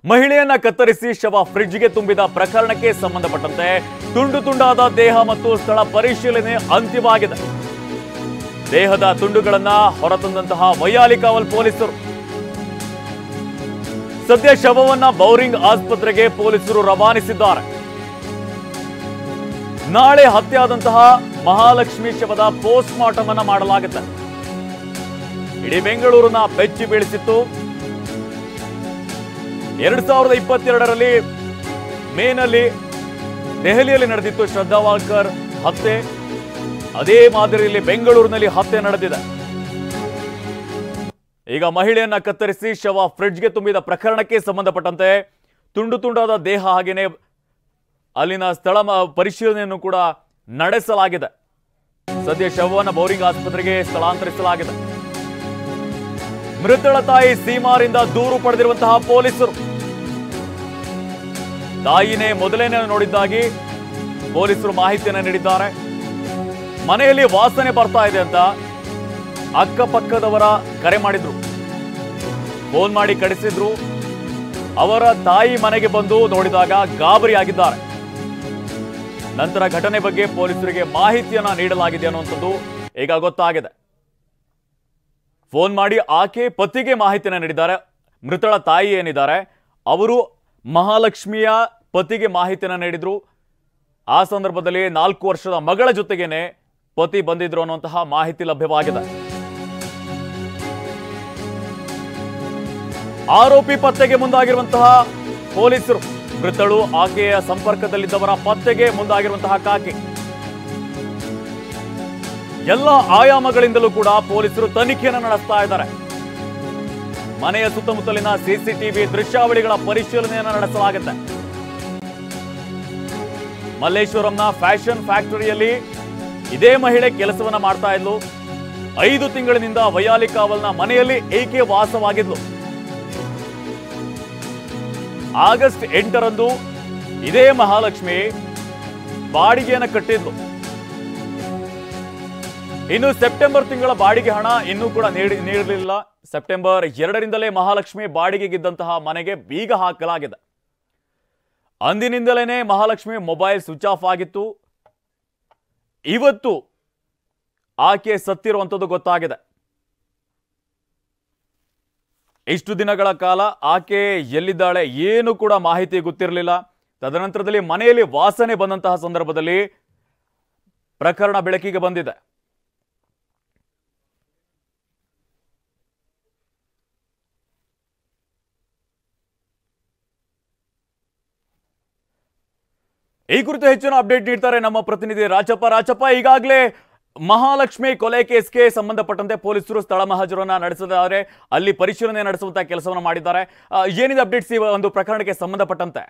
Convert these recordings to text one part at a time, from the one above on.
ಮಹಿಳೆಯನ್ನ ಕತ್ತರಿಸಿ ಶವ ಫ್ರಿಡ್ಜ್ಗೆ ತುಂಬಿದ ಪ್ರಕರಣಕ್ಕೆ ಸಂಬಂಧಪಟ್ಟಂತೆ ತುಂಡು ತುಂಡಾದ ದೇಹ ಮತ್ತು ಸ್ಥಳ ಪರಿಶೀಲನೆ ಅಂತಿಮವಾಗಿದೆ. ದೇಹದ ತುಂಡುಗಳನ್ನ ಹೊರತಂದಂತಹ ವೈಯಾಲಿಕಾವಲ್ ಪೊಲೀಸರು ಸದ್ಯ ಶವವನ್ನ ಬೌರಿಂಗ್ ಆಸ್ಪತ್ರೆಗೆ ಪೊಲೀಸರು ರವಾನಿಸಿದ್ದಾರೆ. ನಾಳೆ ಹತ್ಯೆಯಾದಂತಹ ಮಹಾಲಕ್ಷ್ಮಿ ಶವದ ಪೋಸ್ಟ್ ಮಾರ್ಟಮ್ ಅನ್ನ ಮಾಡಲಾಗುತ್ತೆ. ಇಡೀ ಬೆಂಗಳೂರನ್ನ ಬೆಚ್ಚಿ ಬೀಳಿಸಿತ್ತು. 2022ರಲ್ಲಿ ಮೇನಲ್ಲಿ ದೆಹಲಿಯಲ್ಲಿ ನಡೆದಿತ್ತು ಶ್ರದ್ಧಾ ವಾಲ್ಕರ್ ಹತ್ಯೆ. ಅದೇ ಮಾದರಿಯಲ್ಲಿ ಬೆಂಗಳೂರಿನಲ್ಲಿ ಹತ್ಯೆ ನಡೆದಿದೆ. ಈಗ ಮಹಿಳೆಯನ್ನ ಕತ್ತರಿಸಿ ಶವ ಫ್ರಿಡ್ಜ್ಗೆ ತುಂಬಿದ ಪ್ರಕರಣಕ್ಕೆ ಸಂಬಂಧಪಟ್ಟಂತೆ ತುಂಡು ತುಂಡಾದ ದೇಹ ಹಾಗೇನೆ ಅಲ್ಲಿನ ಸ್ಥಳ ಪರಿಶೀಲನೆಯನ್ನು ಕೂಡ ನಡೆಸಲಾಗಿದೆ. ಸದ್ಯ ಶವವನ್ನು ಬೌರಿಂಗ್ ಆಸ್ಪತ್ರೆಗೆ ಸ್ಥಳಾಂತರಿಸಲಾಗಿದೆ. ಮೃತಳ ತಾಯಿ ಸೀಮಾರಿಂದ ದೂರು ಪಡೆದಿರುವಂತಹ ಪೊಲೀಸರು ತಾಯಿನೇ ಮೊದಲೇನೆ ನೋಡಿದ್ದಾಗಿ ಪೊಲೀಸರು ಮಾಹಿತಿಯನ್ನು ನೀಡಿದ್ದಾರೆ. ಮನೆಯಲ್ಲಿ ವಾಸನೆ ಬರ್ತಾ ಇದೆ ಅಂತ ಅಕ್ಕಪಕ್ಕದವರ ಕರೆ ಮಾಡಿದ್ರು, ಫೋನ್ ಮಾಡಿ ಕಳಿಸಿದ್ರು. ಅವರ ತಾಯಿ ಮನೆಗೆ ಬಂದು ನೋಡಿದಾಗ ಗಾಬರಿಯಾಗಿದ್ದಾರೆ. ನಂತರ ಘಟನೆ ಬಗ್ಗೆ ಪೊಲೀಸರಿಗೆ ಮಾಹಿತಿಯನ್ನ ನೀಡಲಾಗಿದೆ ಅನ್ನುವಂಥದ್ದು ಈಗ ಗೊತ್ತಾಗಿದೆ. ಫೋನ್ ಮಾಡಿ ಆಕೆ ಪತಿಗೆ ಮಾಹಿತಿಯನ್ನು ನೀಡಿದ್ದಾರೆ. ಮೃತಳ ತಾಯಿ ಏನಿದ್ದಾರೆ ಅವರು ಮಹಾಲಕ್ಷ್ಮಿಯ ಪತಿಗೆ ಮಾಹಿತಿಯನ್ನು ನೀಡಿದ್ರು. ಆ ಸಂದರ್ಭದಲ್ಲಿ 4 ವರ್ಷದ ಮಗಳ ಜೊತೆಗೇನೆ ಪತಿ ಬಂದಿದ್ರು ಅನ್ನುವಂತಹ ಮಾಹಿತಿ ಲಭ್ಯವಾಗಿದೆ. ಆರೋಪಿ ಪತ್ತೆಗೆ ಮುಂದಾಗಿರುವಂತಹ ಪೊಲೀಸರು ಮೃತಳು ಆಕೆಯ ಸಂಪರ್ಕದಲ್ಲಿದ್ದವರ ಪತ್ತೆಗೆ ಮುಂದಾಗಿರುವಂತಹ ಕಾಕಿ ಎಲ್ಲ ಆಯಾಮಗಳಿಂದಲೂ ಕೂಡ ಪೊಲೀಸರು ತನಿಖೆಯನ್ನು ನಡೆಸ್ತಾ ಇದ್ದಾರೆ. ಮನೆಯ ಸುತ್ತಮುತ್ತಲಿನ ಸಿಸಿಟಿವಿ ದೃಶ್ಯಾವಳಿಗಳ ಪರಿಶೀಲನೆಯನ್ನು ನಡೆಸಲಾಗುತ್ತೆ. ಮಲ್ಲೇಶ್ವರಂನ ಫ್ಯಾಷನ್ ಫ್ಯಾಕ್ಟರಿಯಲ್ಲಿ ಇದೇ ಮಹಿಳೆ ಕೆಲಸವನ್ನ ಮಾಡ್ತಾ ಇದ್ಲು. 5 ತಿಂಗಳಿನಿಂದ ವೈಯಾಲಿಕಾವಲ್ನ ಮನೆಯಲ್ಲಿ ಏಕೆ ವಾಸವಾಗಿದ್ಲು. ಆಗಸ್ಟ್ 8ರಂದು ಇದೇ ಮಹಾಲಕ್ಷ್ಮಿ ಬಾಡಿಗೆಯನ್ನು ಕಟ್ಟಿದ್ಲು. ಇನ್ನು ಸೆಪ್ಟೆಂಬರ್ ತಿಂಗಳ ಬಾಡಿಗೆ ಹಣ ಇನ್ನೂ ಕೂಡ ನೀಡಲಿಲ್ಲ. ಸೆಪ್ಟೆಂಬರ್ 2ರಿಂದಲೇ ಮಹಾಲಕ್ಷ್ಮಿ ಬಾಡಿಗೆಗಿದ್ದಂತಹ ಮನೆಗೆ ಬೀಗ ಹಾಕಲಾಗಿದೆ. ಅಂದಿನಿಂದಲೇ ಮಹಾಲಕ್ಷ್ಮಿ ಮೊಬೈಲ್ ಸ್ವಿಚ್ ಆಫ್ ಆಗಿತ್ತು. ಇವತ್ತು ಆಕೆ ಸತ್ತಿರುವಂಥದ್ದು ಗೊತ್ತಾಗಿದೆ. ಇಷ್ಟು ದಿನಗಳ ಕಾಲ ಆಕೆ ಎಲ್ಲಿದ್ದಾಳೆ ಏನು ಕೂಡ ಮಾಹಿತಿ ಗೊತ್ತಿರಲಿಲ್ಲ. ತದನಂತರದಲ್ಲಿ ಮನೆಯಲ್ಲಿ ವಾಸನೆ ಬಂದಂತಹ ಸಂದರ್ಭದಲ್ಲಿ ಪ್ರಕರಣ ಬೆಳಕಿಗೆ ಬಂದಿದೆ. ಈ ಕುರಿತು ಹೆಚ್ಚಿನ ಅಪ್ಡೇಟ್ ನೀಡ್ತಾರೆ ನಮ್ಮ ಪ್ರತಿನಿಧಿ ರಾಜಪ್ಪ. ಈಗಾಗಲೇ ಮಹಾಲಕ್ಷ್ಮಿ ಕೊಲೆ ಕೇಸ್ಗೆ ಸಂಬಂಧಪಟ್ಟಂತೆ ಪೊಲೀಸರು ಸ್ಥಳ ಮಹಜರನ್ನ ನಡೆಸಿದ್ದಾರೆ. ಅಲ್ಲಿ ಪರಿಶೀಲನೆ ನಡೆಸುವಂತಹ ಕೆಲಸವನ್ನು ಮಾಡಿದ್ದಾರೆ. ಏನಿದೆ ಅಪ್ಡೇಟ್ಸ್ ಈ ಒಂದು ಪ್ರಕರಣಕ್ಕೆ ಸಂಬಂಧಪಟ್ಟಂತೆ?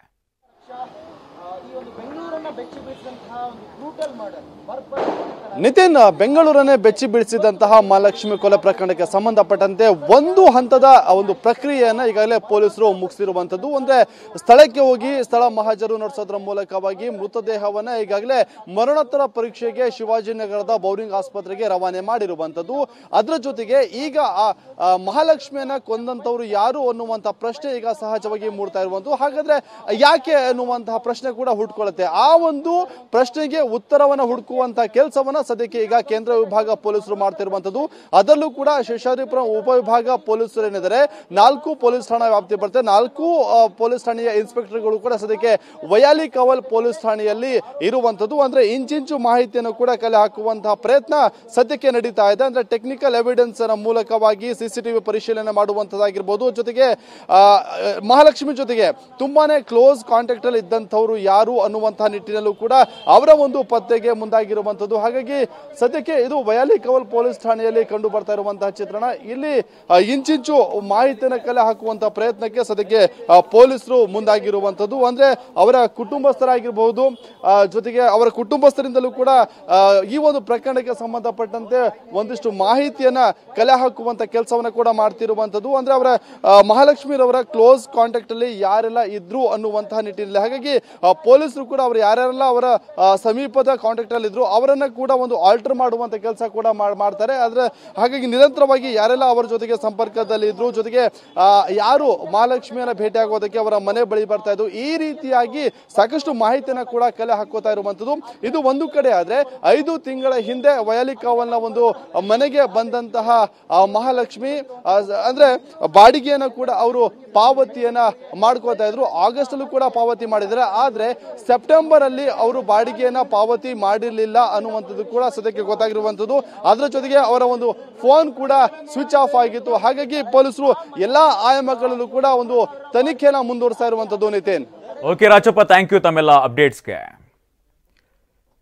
ನಿತಿನ್, ಬೆಂಗಳೂರನ್ನೇ ಬೆಚ್ಚಿ ಬೀಳಿಸಿದಂತಹ ಮಹಾಲಕ್ಷ್ಮಿ ಕೊಲೆ ಪ್ರಕರಣಕ್ಕೆ ಸಂಬಂಧಪಟ್ಟಂತೆ ಒಂದು ಹಂತದ ಒಂದು ಪ್ರಕ್ರಿಯೆಯನ್ನ ಈಗಾಗಲೇ ಪೊಲೀಸರು ಮುಗಿಸಿರುವಂತದ್ದು. ಅಂದ್ರೆ ಸ್ಥಳಕ್ಕೆ ಹೋಗಿ ಸ್ಥಳ ಮಹಜರು ನಡೆಸೋದ್ರ ಮೂಲಕವಾಗಿ ಮೃತದೇಹವನ್ನ ಈಗಾಗಲೇ ಮರಣೋತ್ತರ ಪರೀಕ್ಷೆಗೆ ಶಿವಾಜಿನಗರದ ಬೌರಿಂಗ್ ಆಸ್ಪತ್ರೆಗೆ ರವಾನೆ ಮಾಡಿರುವಂತದ್ದು. ಅದರ ಜೊತೆಗೆ ಈಗ ಮಹಾಲಕ್ಷ್ಮಿಯನ್ನ ಕೊಂದಂತವ್ರು ಯಾರು ಅನ್ನುವಂತಹ ಪ್ರಶ್ನೆ ಈಗ ಸಹಜವಾಗಿ ಮೂಡ್ತಾ ಇರುವಂತದ್ದು. ಹಾಗಾದ್ರೆ ಯಾಕೆ ಅನ್ನುವಂತಹ ಪ್ರಶ್ನೆ ಕೂಡ ಹುಟ್ಕೊಳ್ಳುತ್ತೆ. ಆ ಒಂದು ಪ್ರಶ್ನೆಗೆ ಉತ್ತರವನ್ನ ಹುಡುಕುವಂತಹ ಕೆಲಸವನ್ನ ಸದ್ಯಕ್ಕೆ ಈಗ ಕೇಂದ್ರ ವಿಭಾಗ ಪೊಲೀಸರು ಮಾಡ್ತಿರುವಂತದ್ದು. ಅದರಲ್ಲೂ ಕೂಡ ಶೇಷಾದ್ರಿಪುರ ಉಪವಿಭಾಗ ಪೊಲೀಸರು ಏನಿದ್ದಾರೆ 4 ಪೊಲೀಸ್ ಠಾಣಾ ವ್ಯಾಪ್ತಿ ಬರುತ್ತೆ. 4 ಪೊಲೀಸ್ ಠಾಣೆಯ ಇನ್ಸ್ಪೆಕ್ಟರ್ಗಳು ಕೂಡ ಸದ್ಯಕ್ಕೆ ವೈಯಾಲಿಕಾವಲ್ ಪೊಲೀಸ್ ಠಾಣೆಯಲ್ಲಿ ಇರುವಂತದ್ದು. ಅಂದ್ರೆ ಇಂಚಿಂಚು ಮಾಹಿತಿಯನ್ನು ಕೂಡ ಕಲೆ ಹಾಕುವಂತಹ ಪ್ರಯತ್ನ ಸದ್ಯಕ್ಕೆ ನಡೀತಾ ಇದೆ. ಅಂದ್ರೆ ಟೆಕ್ನಿಕಲ್ ಎವಿಡೆನ್ಸ್ ಮೂಲಕವಾಗಿ ಸಿಸಿಟಿವಿ ಪರಿಶೀಲನೆ ಮಾಡುವಂತದ್ದಾಗಿರ್ಬೋದು. ಜೊತೆಗೆ ಮಹಾಲಕ್ಷ್ಮಿ ಜೊತೆಗೆ ತುಂಬಾನೇ ಕ್ಲೋಸ್ ಕಾಂಟ್ಯಾಕ್ಟ್ ಅಲ್ಲಿ ಇದ್ದಂಥವ್ರು ಯಾರು ಅನ್ನುವಂತಹ ನಿಟ್ಟಿನಲ್ಲೂ ಕೂಡ ಅವರ ಒಂದು ಪತ್ತೆಗೆ ಮುಂದಾಗಿರುವಂತದ್ದು. ಹಾಗಾಗಿ ಸದ್ಯಕ್ಕೆ ಇದು ವೈಯಾಲಿಕಾವಲ್ ಪೊಲೀಸ್ ಠಾಣೆಯಲ್ಲಿ ಕಂಡು ಬರ್ತಾ ಇರುವಂತಹ ಚಿತ್ರಣ. ಇಲ್ಲಿ ಇಂಚಿಂಚು ಮಾಹಿತಿಯನ್ನು ಕಲೆ ಹಾಕುವಂತಹ ಪ್ರಯತ್ನಕ್ಕೆ ಸದ್ಯಕ್ಕೆ ಪೊಲೀಸರು ಮುಂದಾಗಿರುವಂತದ್ದು. ಅಂದ್ರೆ ಅವರ ಕುಟುಂಬಸ್ಥರಾಗಿರಬಹುದು, ಜೊತೆಗೆ ಅವರ ಕುಟುಂಬಸ್ಥರಿಂದಲೂ ಕೂಡ ಈ ಒಂದು ಪ್ರಕರಣಕ್ಕೆ ಸಂಬಂಧಪಟ್ಟಂತೆ ಒಂದಿಷ್ಟು ಮಾಹಿತಿಯನ್ನ ಕಲೆ ಹಾಕುವಂತ ಕೆಲಸವನ್ನ ಕೂಡ ಮಾಡ್ತಿರುವಂತದ್ದು. ಅಂದ್ರೆ ಅವರ ಮಹಾಲಕ್ಷ್ಮಿರವರ ಕ್ಲೋಸ್ ಕಾಂಟ್ಯಾಕ್ಟ್ ಅಲ್ಲಿ ಯಾರೆಲ್ಲ ಇದ್ರು ಅನ್ನುವಂತಹ ನಿಟ್ಟಿನಲ್ಲಿ. ಹಾಗಾಗಿ ಪೊಲೀಸರು ಕೂಡ ಅವರು ಯಾರೆಲ್ಲ ಅವರ ಸಮೀಪದ ಕಾಂಟ್ಯಾಕ್ಟ್ ಅಲ್ಲಿ ಇದ್ರು ಅವರನ್ನ ಕೂಡ ಒಂದು ಆಲ್ಟರ್ ಮಾಡುವಂತ ಕೆಲಸ ಕೂಡ ಮಾಡ್ತಾರೆ. ಆದ್ರೆ ಹಾಗಾಗಿ ನಿರಂತರವಾಗಿ ಯಾರೆಲ್ಲ ಅವರ ಜೊತೆಗೆ ಸಂಪರ್ಕದಲ್ಲಿ ಇದ್ರು, ಜೊತೆಗೆ ಯಾರು ಮಹಾಲಕ್ಷ್ಮಿಯನ್ನ ಭೇಟಿ ಆಗೋದಕ್ಕೆ ಅವರ ಮನೆ ಬಳಿ ಬರ್ತಾ ಇದ್ರು, ಈ ರೀತಿಯಾಗಿ ಸಾಕಷ್ಟು ಮಾಹಿತಿಯನ್ನ ಕೂಡ ಕಲೆ ಹಾಕೋತಾ ಇರುವಂತದ್ದು. ಇದು ಒಂದು ಕಡೆ ಆದ್ರೆ 5 ತಿಂಗಳ ಹಿಂದೆ ವಯಾಲಿ ಕಾವಲ್ನ ಒಂದು ಮನೆಗೆ ಬಂದಂತಹ ಮಹಾಲಕ್ಷ್ಮಿ ಅಂದ್ರೆ ಬಾಡಿಗೆಯನ್ನ ಕೂಡ ಅವರು ಪಾವತಿಯನ್ನ ಮಾಡ್ಕೋತಾ ಇದ್ರು. ಆಗಸ್ಟ್ ಅಲ್ಲೂ ಕೂಡ ಪಾವತಿ ಮಾಡಿದ್ದಾರೆ. ಆದ್ರೆ ಸೆಪ್ಟೆಂಬರ್ ಅಲ್ಲಿ ಅವರು ಬಾಡಿಗೆಯನ್ನ ಪಾವತಿ ಮಾಡಿರಲಿಲ್ಲ ಅನ್ನುವಂಥದ್ದು ಕೂಡ ಸದ್ಯಕ್ಕೆ ಗೊತ್ತಾಗಿರುವಂತದ್ದು. ಅದರ ಜೊತೆಗೆ ಅವರ ಒಂದು ಫೋನ್ ಕೂಡ ಸ್ವಿಚ್ ಆಫ್ ಆಗಿತ್ತು. ಹಾಗಾಗಿ ಪೊಲೀಸರು ಎಲ್ಲಾ ಆಯಾಮಗಳಲ್ಲೂ ಕೂಡ ಒಂದು ತನಿಖೆಯನ್ನ ಮುಂದುವರಿಸ್ತಾ ಇರುವಂತದ್ದು. Nitin. Okay Rajappa, thank you ತಮ್ಮೆಲ್ಲ ಅಪ್ಡೇಟ್ಸ್ಗೆ.